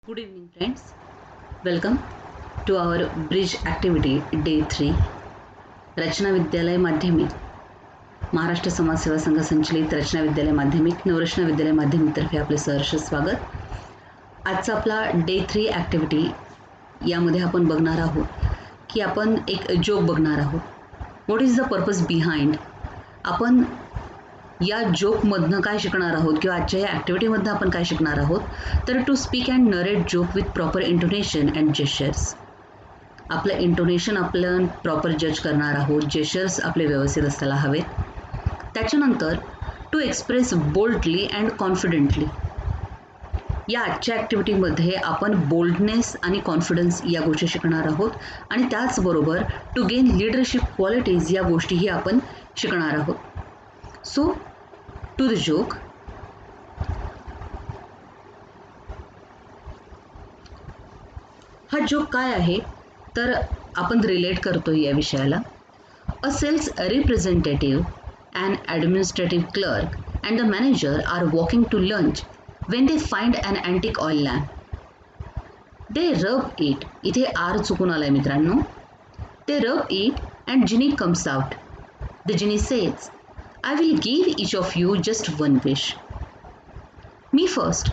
Good evening, friends. Welcome to our bridge activity day 3. रचना विद्यालय माध्यमिक महाराष्ट्र समाज सेवा संघ संचलित रचना विद्यालय माध्यमिक नवरचना विद्यालय माध्यमिकतर्फे आपले सहर्ष स्वागत. आजचा आपला डे 3 ॲक्टिव्हिटी यामध्ये आपण बघणार आहोत की आपण एक जोक बघणार आहोत. What is the purpose behind. आपण या जोकमधनं काय शिकणार आहोत किंवा आजच्या या ॲक्टिव्हिटीमधनं आपण काय शिकणार आहोत तर to speak and narrate joke with proper intonation and gestures. आपलं इंटोनेशन आपलं प्रॉपर जज करणार आहोत, जेस्चर्स आपले व्यवस्थित असायला हवेत. त्याच्यानंतर to express boldly and confidently. या आजच्या ॲक्टिव्हिटीमध्ये आपण बोल्डनेस आणि कॉन्फिडन्स या गोष्टी शिकणार आहोत आणि त्याचबरोबर टू गेन लिडरशिप क्वालिटीज या गोष्टीही आपण शिकणार आहोत. So to the joke. हा जोक काय आहे तर आपण रिलेट करतो या विषयाला. A sales representative, and administrative clerk and the manager are walking to lunch when they find an antique oil lamp. They rub it. इथे आर चुकून आलाय मित्रांनो. They rub it and genie comes out. The genie says, I will give each of you just one wish. Me first,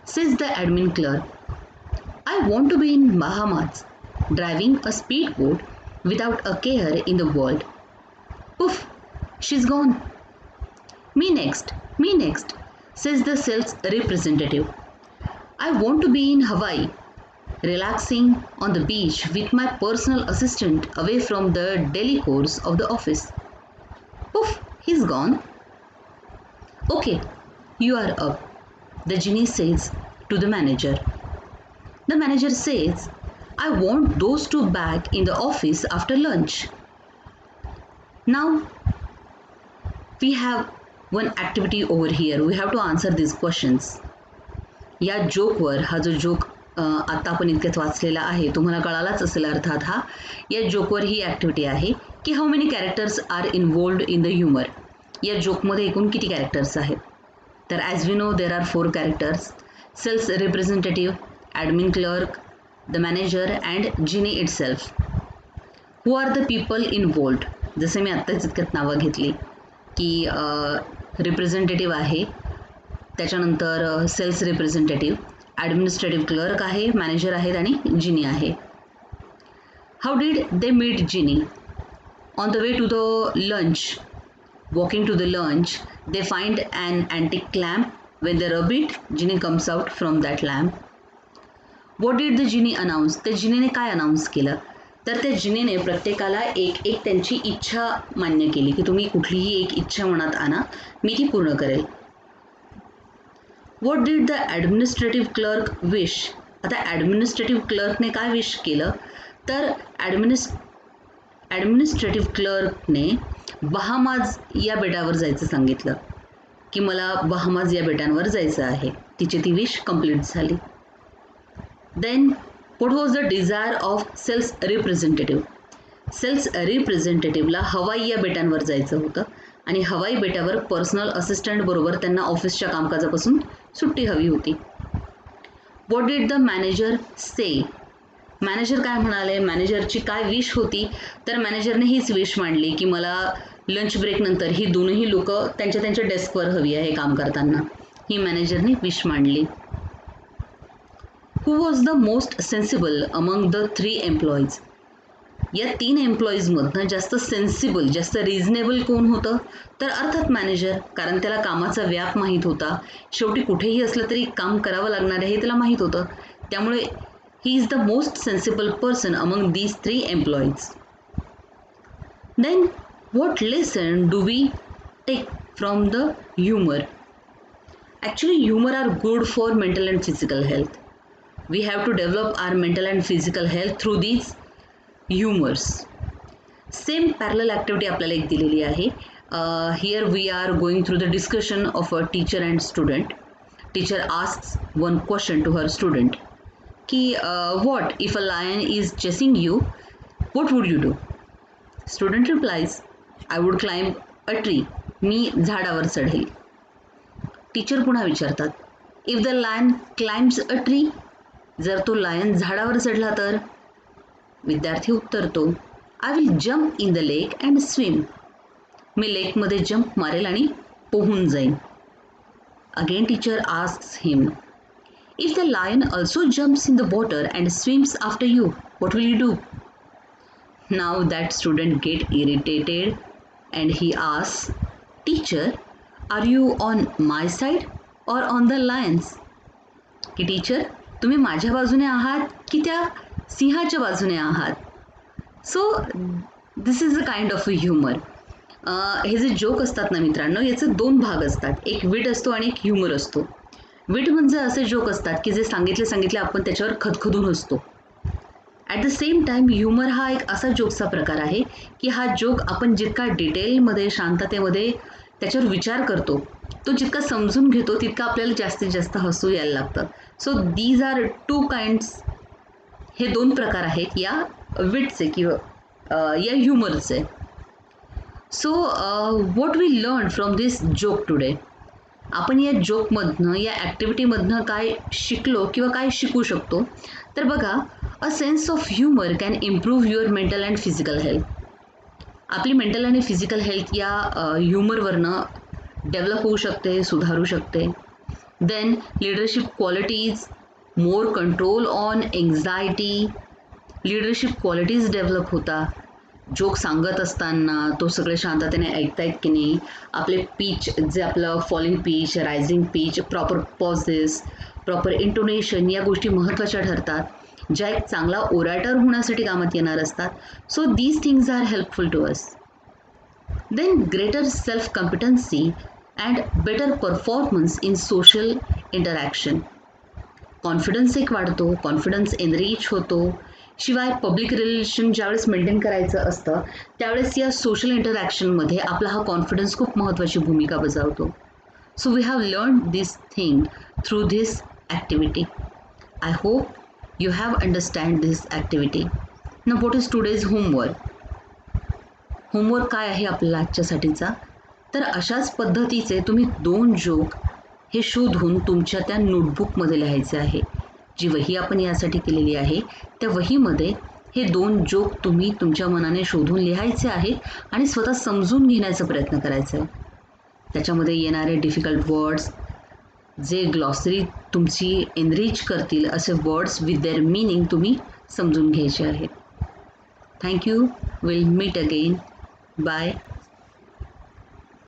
says the admin clerk. I want to be in Bahamas, driving a speedboat without a care in the world. Poof, she's gone. Me next, says the sales representative. I want to be in Hawaii, relaxing on the beach with my personal assistant away from the daily chores of the office. Poof, he's gone. Okay, you are up, the genie says to the manager. The manager says, I want those two back in the office after lunch. Now, we have one activity over here. We have to answer these questions. या जोकवर, हा जो joke आत्ता आपण इतक्यात वाचलेला आहे तुम्हाला कळालाच असेल अर्थात. हा या जोकवर ही ॲक्टिव्हिटी आहे की how many characters are involved in the humour. या जोकमध्ये एकूण किती कॅरेक्टर्स आहेत तर as we know there are 4 characters. Sales representative, admin clerk, the manager and genie itself. Who are the people involved. जसे मी आत्ताच इतक्यात नावं घेतली की रिप्रेझेंटेटिव्ह आहे, त्याच्यानंतर सेल्स रिप्रेझेंटेटिव्ह, ॲडमिनिस्ट्रेटिव्ह क्लर्क आहे, मॅनेजर आहेत आणि जिनी आहे. How did they meet genie. On the way to the lunch, walking to the lunch, they find an antique lamp. When they rub it, genie comes out from that lamp. What did the genie announce. त्या जिनीने काय announce केलं तर त्या जिनीने प्रत्येकाला एक त्यांची इच्छा मान्य केली की तुम्ही कुठलीही एक इच्छा मनात आणा, मी ती पूर्ण करेल. What did the administrative clerk wish. आता ॲडमिनिस्ट्रेटिव्ह क्लर्कने काय विश केलं तर ॲडमिनिस्ट्रेटिव्ह क्लर्कने बहामाज या बेटावर जायचं सांगितलं की मला बहामाज या बेटांवर जायचं आहे. तिची ती विश कंप्लीट झाली. Then what was the desire of sales representative. Sales रिप्रेझेंटेटिव्हला हवाई या बेटांवर जायचं होतं आणि हवाई बेटावर पर्सनल असिस्टंट बरोबर त्यांना ऑफिसच्या कामकाजापासून सुट्टी हवी होती. What did the manager say. Manager काय म्हणाले, मॅनेजरची काय विश होती तर मॅनेजरने हीच विश मांडली की मला लंच ब्रेकनंतर ही दोनही लोक त्यांच्या डेस्कवर हवी आहे काम करताना. ही मॅनेजरने विश मांडली. Who was the most sensible among the 3 employees. या 3 एम्प्लॉईजमधनं जास्त सेन्सिबल, जास्त रिझनेबल कोण होतं तर अर्थात मॅनेजर. कारण त्याला कामाचा व्याप माहीत होता. शेवटी कुठेही असलं तरी काम करावं लागणार आहे हे त्याला माहीत होतं. त्यामुळे he is the most sensible person among these 3 employees. Then what lesson do we take from the humour. Actually humour are good for mental and physical health. We have to develop our mental and physical health through these humors. Same parallel activity आपल्याला एक दिलेली आहे. Here we are going through the discussion of a teacher and student. Teacher asks one question to her student की what if a lion is chasing you, what would you do? Student replies, I would climb a tree. मी झाडावर चढेल. Teacher पुन्हा विचारतात if the lion climbs a tree, जर तो lion झाडावर चढला तर? विद्यार्थी उत्तरतो, I will jump in the lake and swim. मी लेकमध्ये जंप मारेल आणि पोहून जाईन. Again teacher asks him, if the lion also jumps in the water and swims after you, what will you do? Now that student get irritated and he asks, teacher, are you on my side or on the lion's? की teacher, तुम्ही माझ्या बाजूने आहात की त्या सिंहाच्या बाजूने आहात? So this is a kind of a humour. हे जे जोक असतात ना मित्रांनो, याचे दोन भाग असतात. एक विट असतो आणि एक ह्युमर असतो. विट म्हणजे असे जोक असतात की जे सांगितले आपण त्याच्यावर खदखदून हसतो. At the same time humour हा एक असा जोकचा प्रकार आहे की हा जोक आपण जितका डिटेलमध्ये शांततेमध्ये त्याच्यावर विचार करतो, तो जितका समजून घेतो तितका आपल्याला जास्तीत जास्त हसू यायला लागतं. So these are two kinds. हे दोन प्रकार आहेत या विटचे किंवा या ह्युमरचे. So what we learn from this joke today? आपण या जोकमधनं या ॲक्टिव्हिटीमधनं काय शिकलो किंवा काय शिकू शकतो? तर बघा, a sense of humour can improve your mental and physical health. आपली मेंटल आणि फिजिकल हेल्थ या ह्युमरवरनं डेव्हलप होऊ शकते, सुधारू शकते. Then leadership qualities, more control on anxiety, leadership qualities develop होतात. जोक सांगत असताना तो सगळे शांततेने ऐकतायत की नाही, आपले पीच जे आपलं falling pitch, rising pitch, proper pauses, proper intonation या गोष्टी महत्त्वाच्या ठरतात, ज्या एक चांगला ओरॅटर होण्यासाठी कामात येणार असतात. So these things are helpful to us. Then greater self competency and better performance in social interaction. Confidence एक वाढतो, कॉन्फिडन्स एनरिच होतो. शिवाय पब्लिक रिलेशन ज्यावेळेस मेंटेन करायचं असतं त्यावेळेस या सोशल इंटरॅक्शनमध्ये आपला हा कॉन्फिडन्स खूप महत्त्वाची भूमिका बजावतो. So we have learn this thing through this activity. I hope you have understand this activity. ना what is today's homework? Homework काय आहे आपल्याला आजच्यासाठीचा? तर अशाच पद्धतीचे तुम्ही 2 जोक हे शोधून तुमच्या त्या नोटबुकमध्ये लिहायचे आहे. जी वही आपण यासाठी केलेली आहे त्या वहीमध्ये हे 2 जोक तुम्ही तुमच्या मनाने शोधून लिहायचे आहेत आणि स्वतः समजून घेण्याचा प्रयत्न करायचा आहे. त्याच्यामध्ये येणारे डिफिकल्ट वर्ड्स, जे ग्लॉसरी तुमची एनरिच करतील असे वर्ड्स विथ देअर मीनिंग तुम्ही समजून घ्यायचे आहेत. Thank you. Will meet again. Bye.